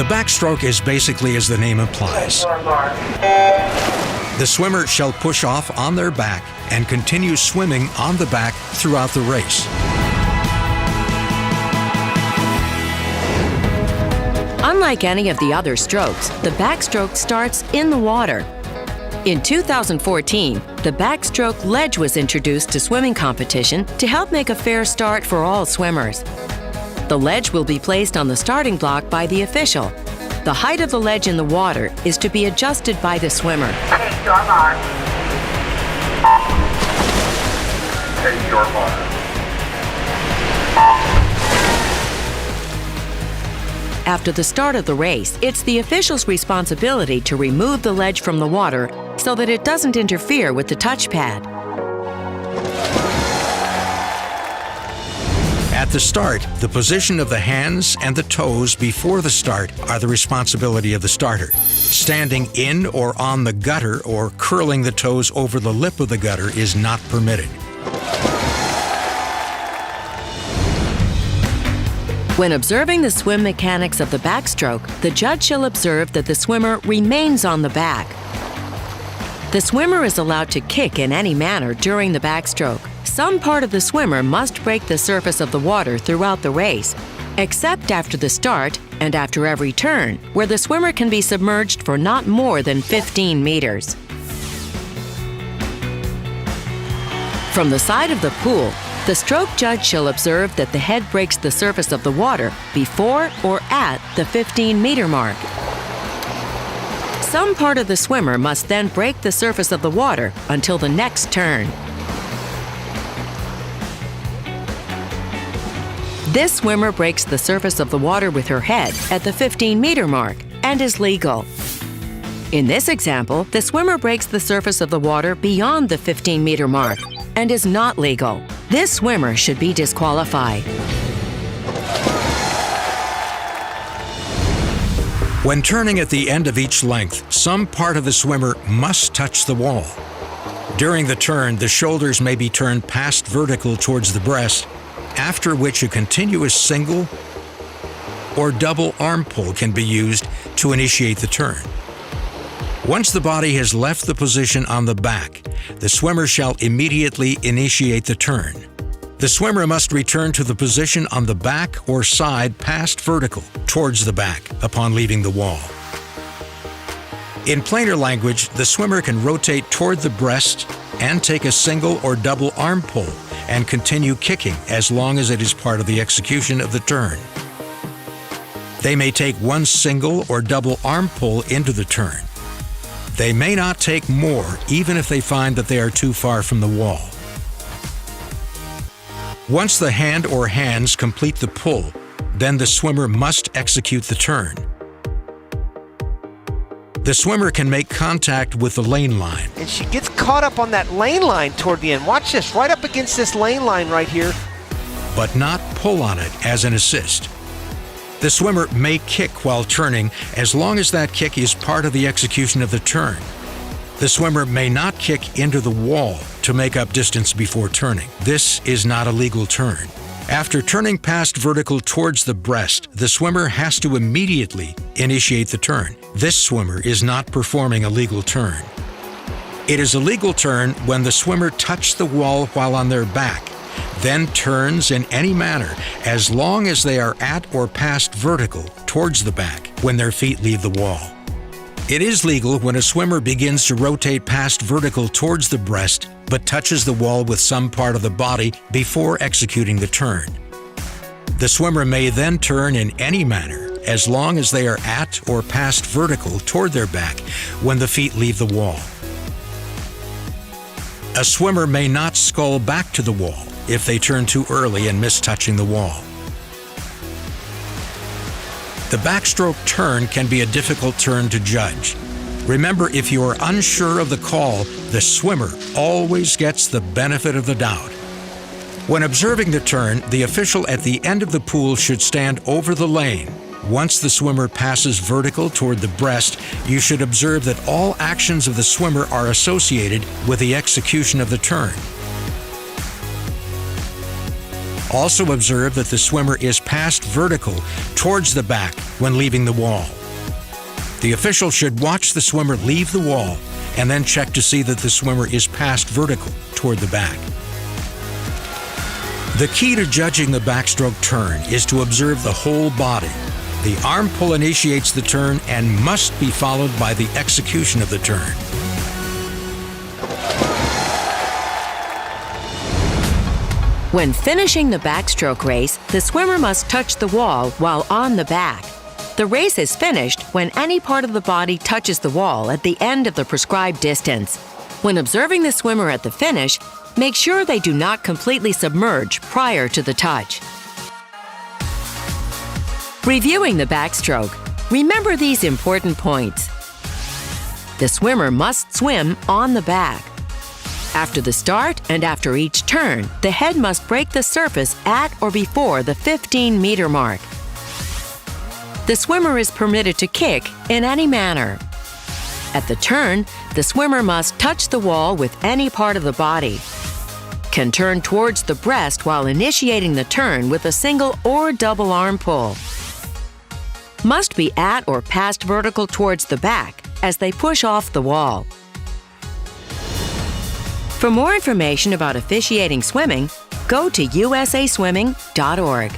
The backstroke is basically as the name implies. The swimmer shall push off on their back and continue swimming on the back throughout the race. Unlike any of the other strokes, the backstroke starts in the water. In 2014, the backstroke ledge was introduced to swimming competition to help make a fair start for all swimmers. The ledge will be placed on the starting block by the official. The height of the ledge in the water is to be adjusted by the swimmer. Take your mark. Take your mark. After the start of the race, it's the official's responsibility to remove the ledge from the water so that it doesn't interfere with the touchpad. At the start, the position of the hands and the toes before the start are the responsibility of the starter. Standing in or on the gutter or curling the toes over the lip of the gutter is not permitted. When observing the swim mechanics of the backstroke, the judge shall observe that the swimmer remains on the back. The swimmer is allowed to kick in any manner during the backstroke. Some part of the swimmer must break the surface of the water throughout the race, except after the start and after every turn, where the swimmer can be submerged for not more than 15 meters. From the side of the pool, the stroke judge shall observe that the head breaks the surface of the water before or at the 15-meter mark. Some part of the swimmer must then break the surface of the water until the next turn. This swimmer breaks the surface of the water with her head at the 15-meter mark and is legal. In this example, the swimmer breaks the surface of the water beyond the 15-meter mark and is not legal. This swimmer should be disqualified. When turning at the end of each length, some part of the swimmer must touch the wall. During the turn, the shoulders may be turned past vertical towards the breast, after which a continuous single or double arm pull can be used to initiate the turn. Once the body has left the position on the back, the swimmer shall immediately initiate the turn. The swimmer must return to the position on the back or side past vertical towards the back upon leaving the wall. In plainer language, the swimmer can rotate toward the breast and take a single or double arm pull and continue kicking as long as it is part of the execution of the turn. They may take one single or double arm pull into the turn. They may not take more even if they find that they are too far from the wall. Once the hand or hands complete the pull, then the swimmer must execute the turn. The swimmer can make contact with the lane line. And she gets caught up on that lane line toward the end. Watch this, right up against this lane line right here. But not pull on it as an assist. The swimmer may kick while turning as long as that kick is part of the execution of the turn. The swimmer may not kick into the wall to make up distance before turning. This is not a legal turn. After turning past vertical towards the breast, the swimmer has to immediately initiate the turn. This swimmer is not performing a legal turn. It is a legal turn when the swimmer touched the wall while on their back, then turns in any manner as long as they are at or past vertical towards the back when their feet leave the wall. It is legal when a swimmer begins to rotate past vertical towards the breast but touches the wall with some part of the body before executing the turn. The swimmer may then turn in any manner as long as they are at or past vertical toward their back when the feet leave the wall. A swimmer may not scull back to the wall if they turn too early and miss touching the wall. The backstroke turn can be a difficult turn to judge. Remember, if you are unsure of the call, the swimmer always gets the benefit of the doubt. When observing the turn, the official at the end of the pool should stand over the lane. Once the swimmer passes vertical toward the breast, you should observe that all actions of the swimmer are associated with the execution of the turn. Also observe that the swimmer is passed vertical towards the back when leaving the wall. The official should watch the swimmer leave the wall and then check to see that the swimmer is passed vertical toward the back. The key to judging the backstroke turn is to observe the whole body. The arm pull initiates the turn and must be followed by the execution of the turn. When finishing the backstroke race, the swimmer must touch the wall while on the back. The race is finished when any part of the body touches the wall at the end of the prescribed distance. When observing the swimmer at the finish, make sure they do not completely submerge prior to the touch. Reviewing the backstroke, remember these important points. The swimmer must swim on the back. After the start and after each turn, the head must break the surface at or before the 15-meter mark. The swimmer is permitted to kick in any manner. At the turn, the swimmer must touch the wall with any part of the body. Can turn towards the breast while initiating the turn with a single or double arm pull. Must be at or passed vertical towards the back as they push off the wall. For more information about officiating swimming, go to usaswimming.org.